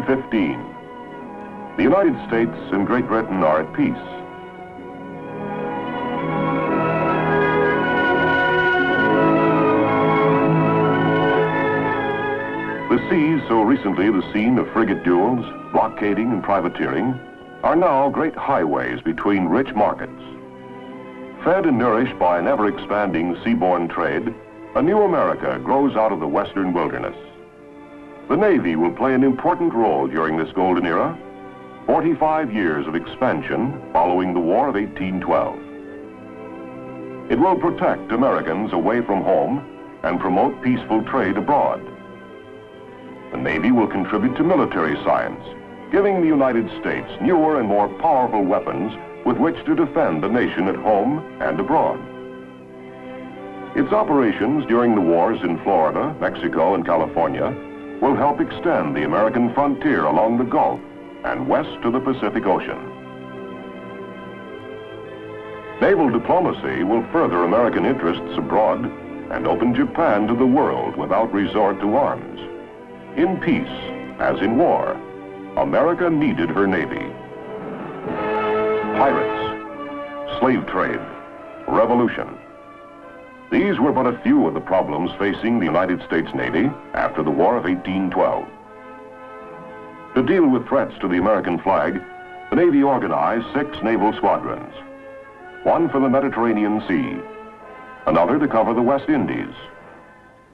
1815. The United States and Great Britain are at peace. The seas, so recently the scene of frigate duels, blockading and privateering, are now great highways between rich markets. Fed and nourished by an ever-expanding seaborne trade, a new America grows out of the western wilderness. The Navy will play an important role during this golden era, 45 years of expansion following the War of 1812. It will protect Americans away from home and promote peaceful trade abroad. The Navy will contribute to military science, giving the United States newer and more powerful weapons with which to defend the nation at home and abroad. Its operations during the wars in Florida, Mexico, and California will help extend the American frontier along the Gulf and west to the Pacific Ocean. Naval diplomacy will further American interests abroad and open Japan to the world without resort to arms. In peace, as in war, America needed her Navy. Pirates, slave trade, revolution. These were but a few of the problems facing the United States Navy after the War of 1812. To deal with threats to the American flag, the Navy organized 6 naval squadrons. One for the Mediterranean Sea, another to cover the West Indies,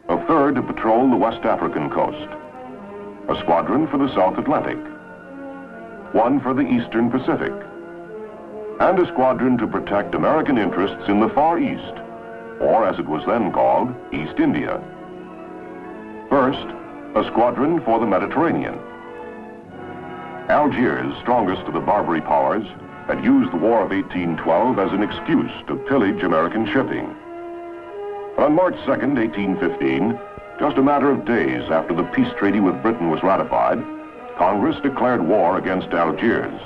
a third to patrol the West African coast, a squadron for the South Atlantic, one for the Eastern Pacific, and a squadron to protect American interests in the Far East, or as it was then called, East India. First, a squadron for the Mediterranean. Algiers, strongest of the Barbary powers, had used the War of 1812 as an excuse to pillage American shipping. On March 2nd, 1815, just a matter of days after the peace treaty with Britain was ratified, Congress declared war against Algiers.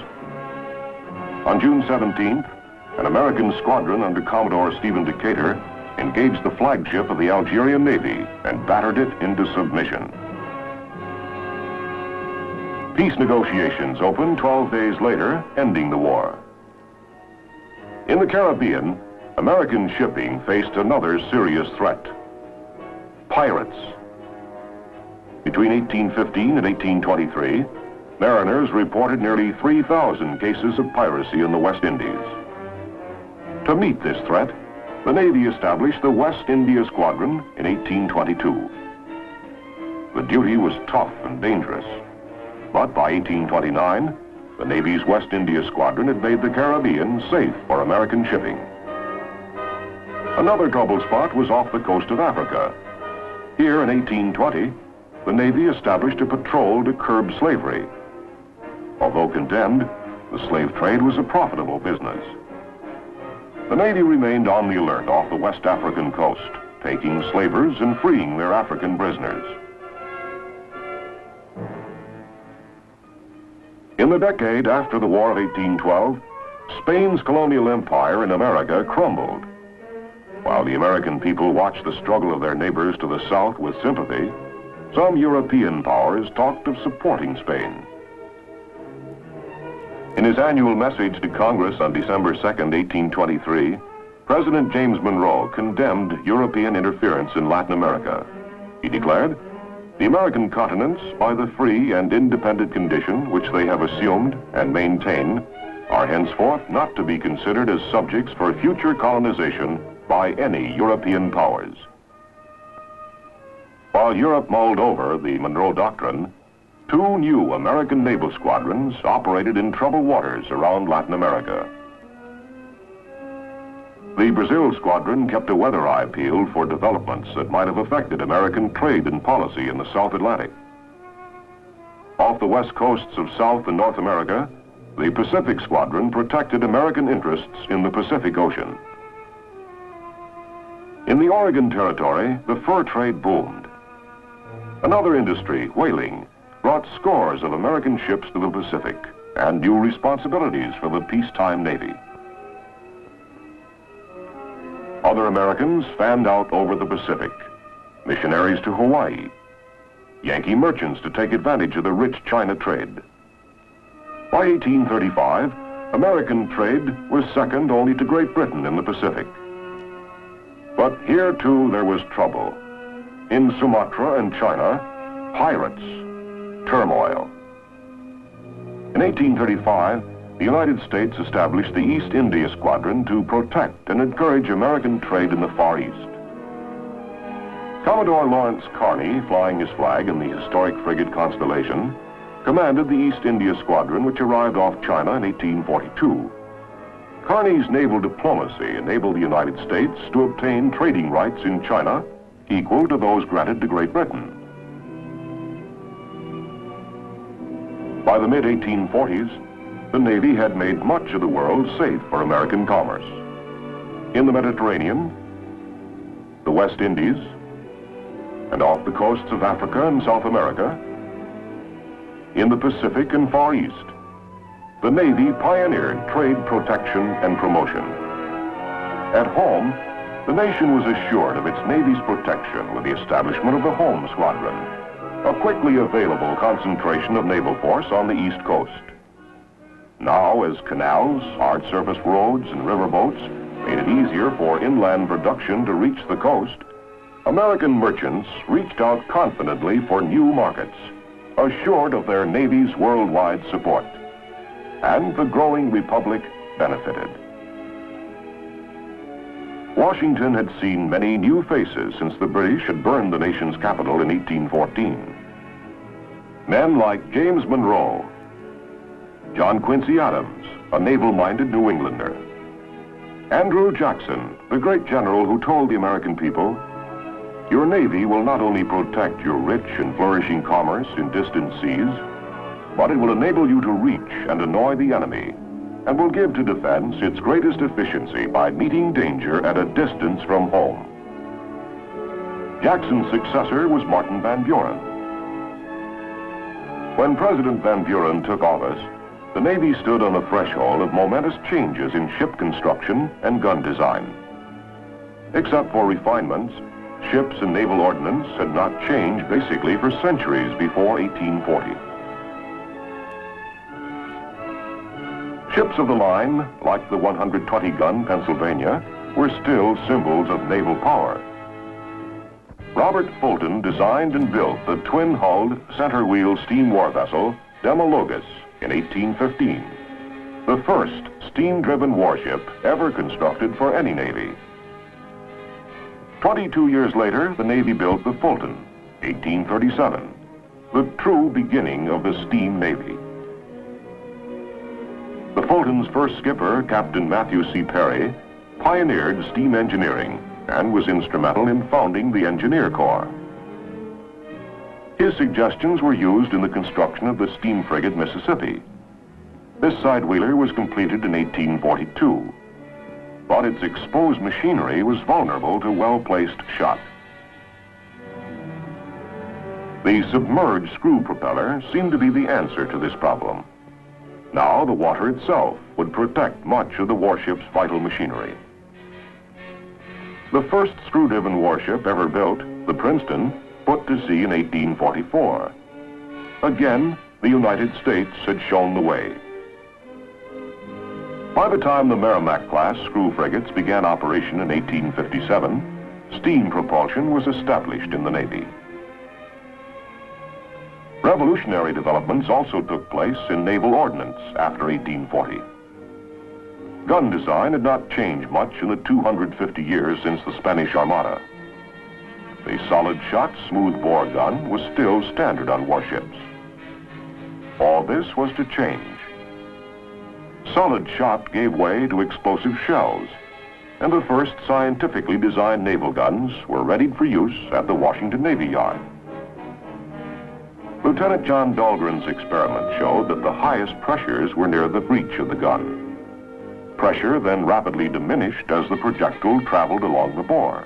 On June 17th, an American squadron under Commodore Stephen Decatur engaged the flagship of the Algerian Navy and battered it into submission. Peace negotiations opened 12 days later, ending the war. In the Caribbean, American shipping faced another serious threat: pirates. Between 1815 and 1823, mariners reported nearly 3,000 cases of piracy in the West Indies. To meet this threat, the Navy established the West India Squadron in 1822. The duty was tough and dangerous, but by 1829, the Navy's West India Squadron had made the Caribbean safe for American shipping. Another trouble spot was off the coast of Africa. Here in 1820, the Navy established a patrol to curb slavery. Although condemned, the slave trade was a profitable business. The Navy remained on the alert off the West African coast, taking slavers and freeing their African prisoners. In the decade after the War of 1812, Spain's colonial empire in America crumbled. While the American people watched the struggle of their neighbors to the south with sympathy, some European powers talked of supporting Spain. In his annual message to Congress on December 2nd, 1823, President James Monroe condemned European interference in Latin America. He declared, "The American continents, by the free and independent condition which they have assumed and maintain, are henceforth not to be considered as subjects for future colonization by any European powers." While Europe mulled over the Monroe Doctrine, 2 new American naval squadrons operated in troubled waters around Latin America. The Brazil squadron kept a weather eye peeled for developments that might have affected American trade and policy in the South Atlantic. Off the west coasts of South and North America, the Pacific Squadron protected American interests in the Pacific Ocean. In the Oregon Territory, the fur trade boomed. Another industry, whaling, brought scores of American ships to the Pacific and new responsibilities for the peacetime Navy. Other Americans fanned out over the Pacific, missionaries to Hawaii, Yankee merchants to take advantage of the rich China trade. By 1835, American trade was second only to Great Britain in the Pacific. But here too there was trouble. In Sumatra and China, pirates, turmoil. In 1835, the United States established the East India Squadron to protect and encourage American trade in the Far East. Commodore Lawrence Kearny, flying his flag in the historic frigate Constellation, commanded the East India Squadron, which arrived off China in 1842. Kearny's naval diplomacy enabled the United States to obtain trading rights in China equal to those granted to Great Britain. By the mid-1840s, the Navy had made much of the world safe for American commerce. In the Mediterranean, the West Indies, and off the coasts of Africa and South America, in the Pacific and Far East, the Navy pioneered trade protection and promotion. At home, the nation was assured of its Navy's protection with the establishment of the Home Squadron, a quickly available concentration of naval force on the East Coast. Now, as canals, hard surface roads, and riverboats made it easier for inland production to reach the coast, American merchants reached out confidently for new markets, assured of their Navy's worldwide support. And the growing republic benefited. Washington had seen many new faces since the British had burned the nation's capital in 1814. Men like James Monroe, John Quincy Adams, a naval-minded New Englander, Andrew Jackson, the great general who told the American people, "Your Navy will not only protect your rich and flourishing commerce in distant seas, but it will enable you to reach and annoy the enemy, and will give to defense its greatest efficiency by meeting danger at a distance from home." Jackson's successor was Martin Van Buren. When President Van Buren took office, the Navy stood on the threshold of momentous changes in ship construction and gun design. Except for refinements, ships and naval ordnance had not changed basically for centuries before 1840. Ships of the line, like the 120-gun Pennsylvania, were still symbols of naval power. Robert Fulton designed and built the twin-hulled, center-wheel steam war vessel Demologus in 1815, the first steam-driven warship ever constructed for any navy. 22 years later, the Navy built the Fulton, 1837, the true beginning of the steam navy. The Fulton's first skipper, Captain Matthew C. Perry, pioneered steam engineering and was instrumental in founding the Engineer Corps. His suggestions were used in the construction of the steam frigate Mississippi. This side-wheeler was completed in 1842, but its exposed machinery was vulnerable to well-placed shot. The submerged screw propeller seemed to be the answer to this problem. Now the water itself would protect much of the warship's vital machinery. The first screw-driven warship ever built, the Princeton, put to sea in 1844. Again, the United States had shown the way. By the time the Merrimack-class screw frigates began operation in 1857, steam propulsion was established in the Navy. Revolutionary developments also took place in naval ordnance after 1840. Gun design had not changed much in the 250 years since the Spanish Armada. The solid-shot, smooth-bore gun was still standard on warships. All this was to change. Solid shot gave way to explosive shells, and the first scientifically designed naval guns were readied for use at the Washington Navy Yard. Lieutenant John Dahlgren's experiment showed that the highest pressures were near the breech of the gun. Pressure then rapidly diminished as the projectile traveled along the bore.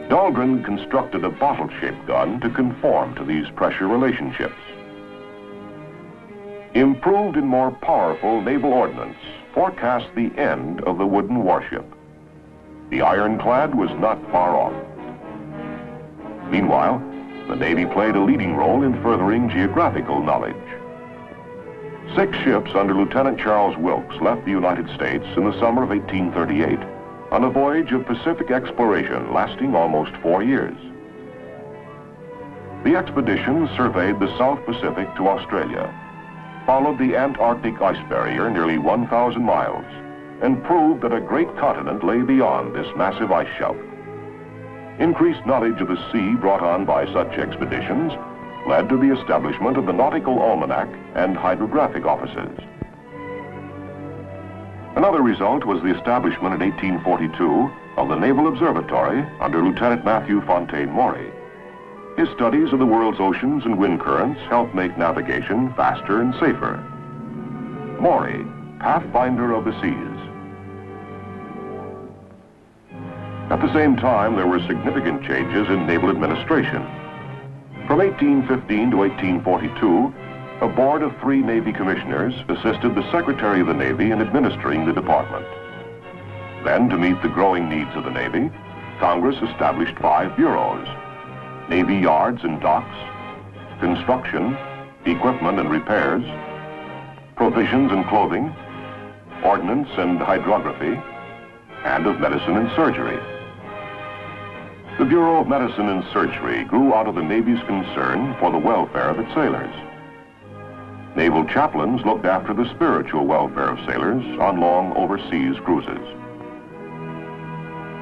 Dahlgren constructed a bottle-shaped gun to conform to these pressure relationships. Improved and more powerful naval ordnance forecast the end of the wooden warship. The ironclad was not far off. Meanwhile, the Navy played a leading role in furthering geographical knowledge. 6 ships under Lieutenant Charles Wilkes left the United States in the summer of 1838 on a voyage of Pacific exploration lasting almost 4 years. The expedition surveyed the South Pacific to Australia, followed the Antarctic ice barrier nearly 1,000 miles, and proved that a great continent lay beyond this massive ice shelf. Increased knowledge of the sea brought on by such expeditions led to the establishment of the Nautical Almanac and hydrographic offices. Another result was the establishment in 1842 of the Naval Observatory under Lieutenant Matthew Fontaine Maury. His studies of the world's oceans and wind currents helped make navigation faster and safer. Maury, pathfinder of the seas. At the same time, there were significant changes in naval administration. From 1815 to 1842, a board of 3 Navy commissioners assisted the Secretary of the Navy in administering the department. Then, to meet the growing needs of the Navy, Congress established 5 bureaus: Navy Yards and Docks, Construction, Equipment and Repairs, Provisions and Clothing, Ordnance and Hydrography, and of Medicine and Surgery. The Bureau of Medicine and Surgery grew out of the Navy's concern for the welfare of its sailors. Naval chaplains looked after the spiritual welfare of sailors on long overseas cruises.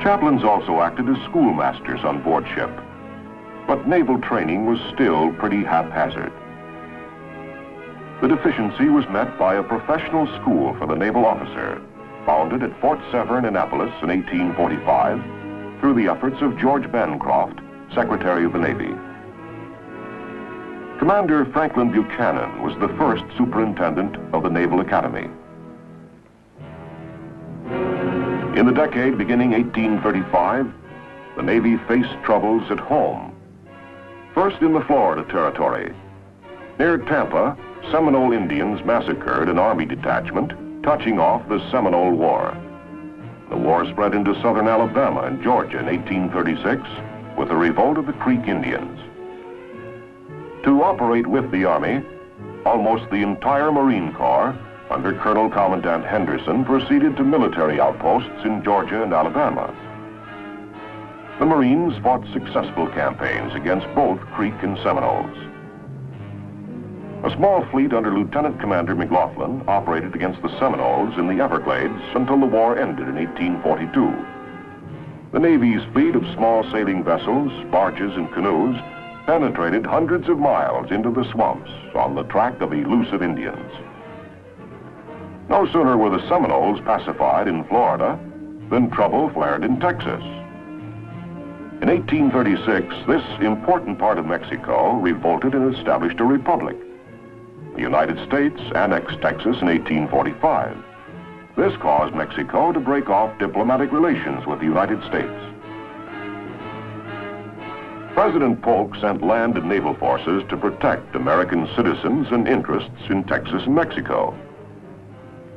Chaplains also acted as schoolmasters on board ship, but naval training was still pretty haphazard. The deficiency was met by a professional school for the naval officer, founded at Fort Severn, Annapolis in 1845, through the efforts of George Bancroft, Secretary of the Navy. Commander Franklin Buchanan was the first superintendent of the Naval Academy. In the decade beginning 1835, the Navy faced troubles at home. First in the Florida Territory. Near Tampa, Seminole Indians massacred an Army detachment, touching off the Seminole War. The war spread into southern Alabama and Georgia in 1836 with the revolt of the Creek Indians. To operate with the Army, almost the entire Marine Corps, under Colonel Commandant Henderson, proceeded to military outposts in Georgia and Alabama. The Marines fought successful campaigns against both Creek and Seminoles. A small fleet under Lieutenant Commander McLaughlin operated against the Seminoles in the Everglades until the war ended in 1842. The Navy's fleet of small sailing vessels, barges, and canoes penetrated hundreds of miles into the swamps on the track of elusive Indians. No sooner were the Seminoles pacified in Florida than trouble flared in Texas. In 1836, this important part of Mexico revolted and established a republic. The United States annexed Texas in 1845. This caused Mexico to break off diplomatic relations with the United States. President Polk sent land and naval forces to protect American citizens and interests in Texas and Mexico.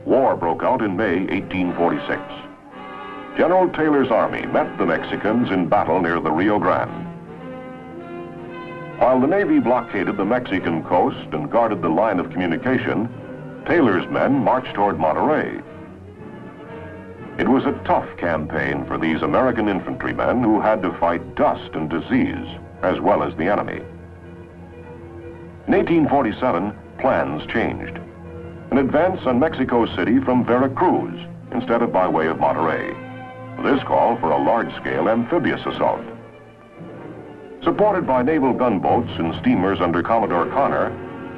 War broke out in May 1846. General Taylor's army met the Mexicans in battle near the Rio Grande. While the Navy blockaded the Mexican coast and guarded the line of communication, Taylor's men marched toward Monterey. It was a tough campaign for these American infantrymen who had to fight dust and disease, as well as the enemy. In 1847, plans changed. An advance on Mexico City from Veracruz, instead of by way of Monterey. This called for a large-scale amphibious assault. Supported by naval gunboats and steamers under Commodore Connor,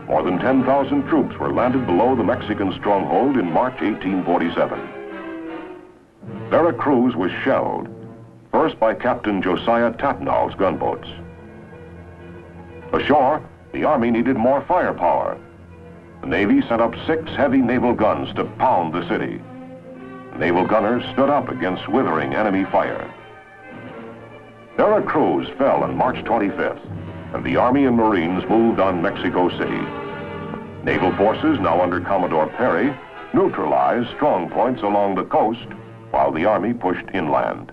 more than 10,000 troops were landed below the Mexican stronghold in March 1847. Veracruz was shelled, first by Captain Josiah Tatnall's gunboats. Ashore, the Army needed more firepower. The Navy sent up 6 heavy naval guns to pound the city. Naval gunners stood up against withering enemy fire. Veracruz fell on March 25th, and the Army and Marines moved on Mexico City. Naval forces, now under Commodore Perry, neutralized strong points along the coast, while the Army pushed inland.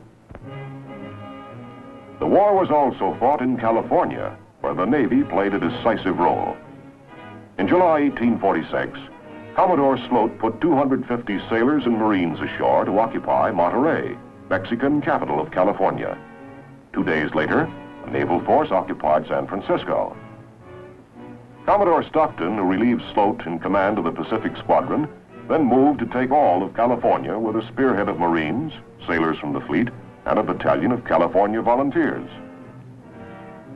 The war was also fought in California, where the Navy played a decisive role. In July 1846, Commodore Sloat put 250 sailors and Marines ashore to occupy Monterey, Mexican capital of California. 2 days later, a naval force occupied San Francisco. Commodore Stockton, who relieved Sloat in command of the Pacific Squadron, then moved to take all of California with a spearhead of Marines, sailors from the fleet, and a battalion of California volunteers.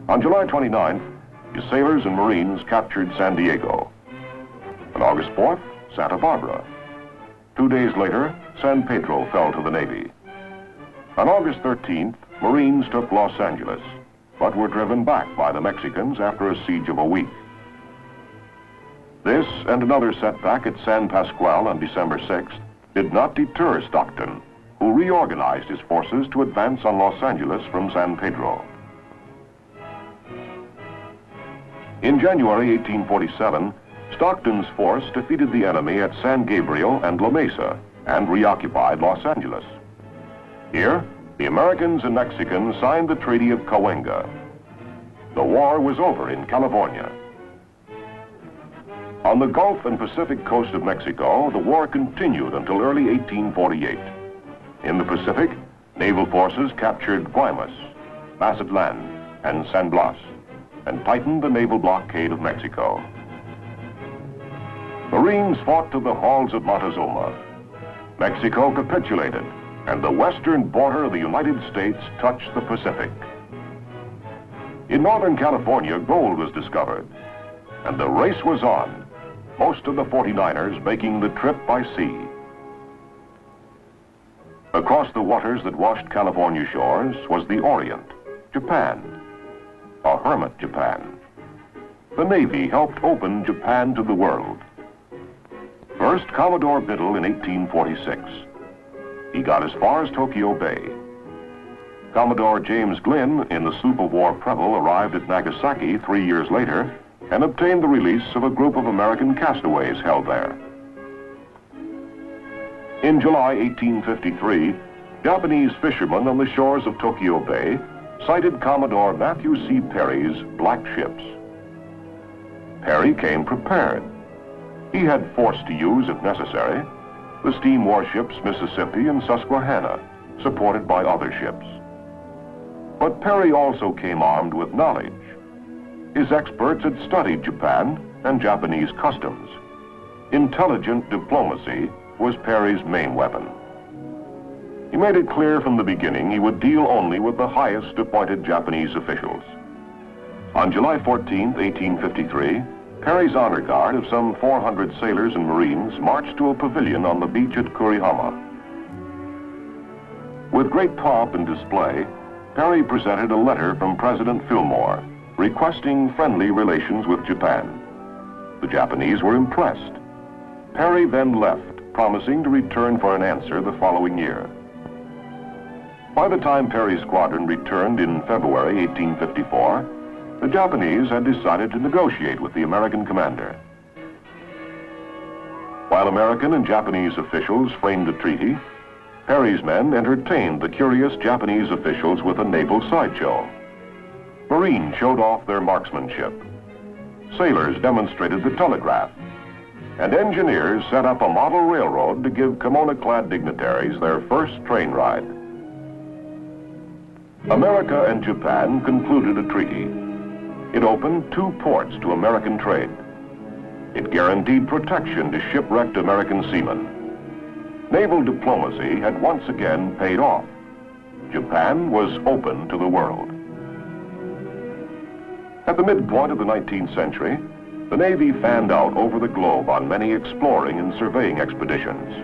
On July 29th, his sailors and Marines captured San Diego. On August 4th, Santa Barbara. 2 days later, San Pedro fell to the Navy. On August 13th, Marines took Los Angeles, but were driven back by the Mexicans after a siege of a week. This and another setback at San Pasqual on December 6th did not deter Stockton, who reorganized his forces to advance on Los Angeles from San Pedro. In January 1847, Stockton's force defeated the enemy at San Gabriel and La Mesa and reoccupied Los Angeles. Here, the Americans and Mexicans signed the Treaty of Cahuenga. The war was over in California. On the Gulf and Pacific coast of Mexico, the war continued until early 1848. In the Pacific, naval forces captured Guaymas, Mazatlan, and San Blas, and tightened the naval blockade of Mexico. Marines fought to the halls of Montezuma. Mexico capitulated, and the western border of the United States touched the Pacific. In Northern California, gold was discovered, and the race was on, most of the 49ers making the trip by sea. Across the waters that washed California shores was the Orient, Japan, a hermit Japan. The Navy helped open Japan to the world. First, Commodore Biddle in 1846. He got as far as Tokyo Bay. Commodore James Glynn in the sloop of war Preble arrived at Nagasaki 3 years later and obtained the release of a group of American castaways held there. In July 1853, Japanese fishermen on the shores of Tokyo Bay sighted Commodore Matthew C. Perry's black ships. Perry came prepared. He had force to use if necessary, the steam warships Mississippi and Susquehanna, supported by other ships. But Perry also came armed with knowledge. His experts had studied Japan and Japanese customs. Intelligent diplomacy was Perry's main weapon. He made it clear from the beginning he would deal only with the highest appointed Japanese officials. On July 14, 1853, Perry's honor guard of some 400 sailors and Marines marched to a pavilion on the beach at Kurihama. With great pomp and display, Perry presented a letter from President Fillmore requesting friendly relations with Japan. The Japanese were impressed. Perry then left, promising to return for an answer the following year. By the time Perry's squadron returned in February 1854, the Japanese had decided to negotiate with the American commander. While American and Japanese officials framed the treaty, Perry's men entertained the curious Japanese officials with a naval sideshow. Marines showed off their marksmanship. Sailors demonstrated the telegraph. And engineers set up a model railroad to give kimono-clad dignitaries their first train ride. America and Japan concluded a treaty. It opened 2 ports to American trade. It guaranteed protection to shipwrecked American seamen. Naval diplomacy had once again paid off. Japan was open to the world. At the midpoint of the 19th century, the Navy fanned out over the globe on many exploring and surveying expeditions.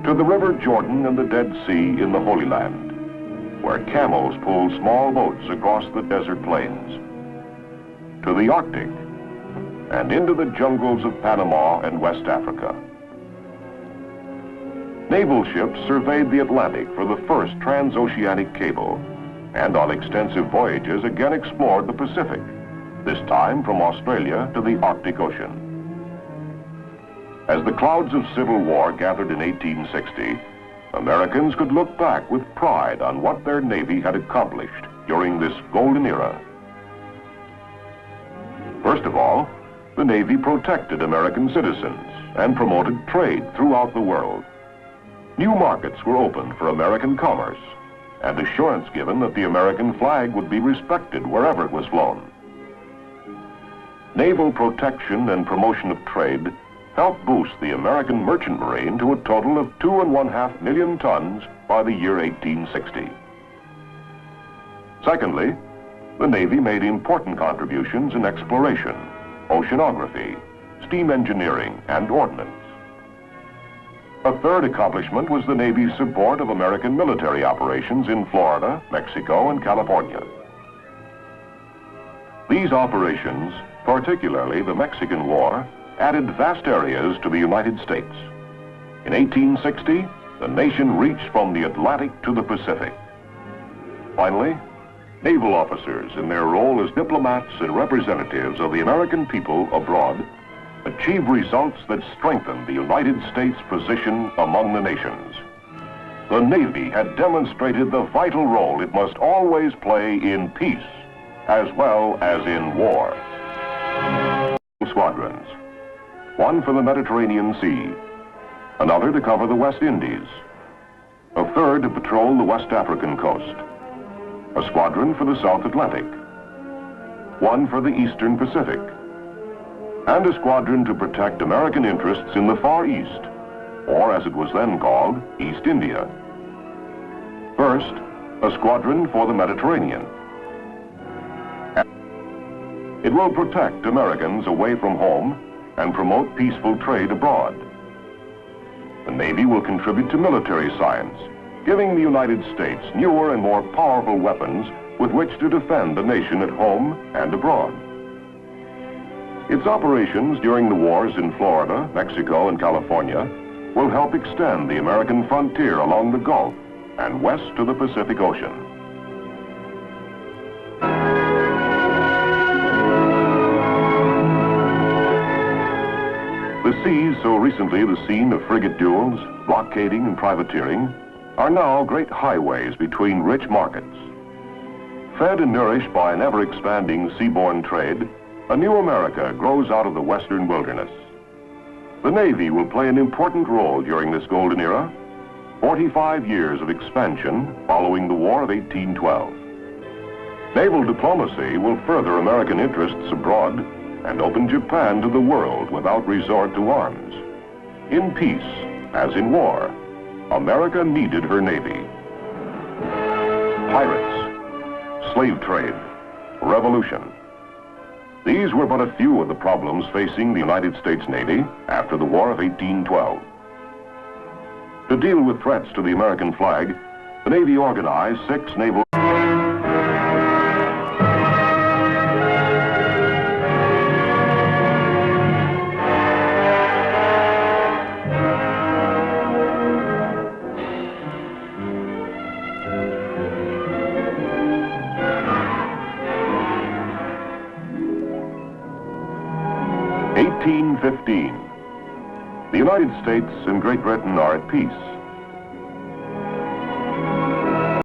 To the River Jordan and the Dead Sea in the Holy Land, where camels pulled small boats across the desert plains. To the Arctic, and into the jungles of Panama and West Africa. Naval ships surveyed the Atlantic for the first transoceanic cable, and on extensive voyages again explored the Pacific, this time from Australia to the Arctic Ocean. As the clouds of civil war gathered in 1860, Americans could look back with pride on what their Navy had accomplished during this golden era. First of all, the Navy protected American citizens and promoted trade throughout the world. New markets were opened for American commerce, and assurance given that the American flag would be respected wherever it was flown. Naval protection and promotion of trade helped boost the American merchant marine to a total of 2.5 million tons by the year 1860. Secondly, the Navy made important contributions in exploration, oceanography, steam engineering, and ordnance. A third accomplishment was the Navy's support of American military operations in Florida, Mexico, and California. These operations, particularly the Mexican War, added vast areas to the United States. In 1860, the nation reached from the Atlantic to the Pacific. Finally, naval officers, in their role as diplomats and representatives of the American people abroad, achieved results that strengthened the United States' position among the nations. The Navy had demonstrated the vital role it must always play in peace as well as in war. Squadrons, one for the Mediterranean Sea, another to cover the West Indies, a third to patrol the West African coast, a squadron for the South Atlantic, one for the Eastern Pacific, and a squadron to protect American interests in the Far East, or as it was then called, East India. First, a squadron for the Mediterranean. It will protect Americans away from home and promote peaceful trade abroad. The Navy will contribute to military science, giving the United States newer and more powerful weapons with which to defend the nation at home and abroad. Its operations during the wars in Florida, Mexico, and California will help extend the American frontier along the Gulf and west to the Pacific Ocean. The seas, so recently the scene of frigate duels, blockading, and privateering, are now great highways between rich markets. Fed and nourished by an ever-expanding seaborne trade, a new America grows out of the western wilderness. The Navy will play an important role during this golden era, 45 years of expansion following the War of 1812. Naval diplomacy will further American interests abroad and open Japan to the world without resort to arms. In peace, as in war, America needed her Navy. Pirates, slave trade, revolution. These were but a few of the problems facing the United States Navy after the War of 1812. To deal with threats to the American flag, the Navy organized 6 naval... The United States and Great Britain are at peace.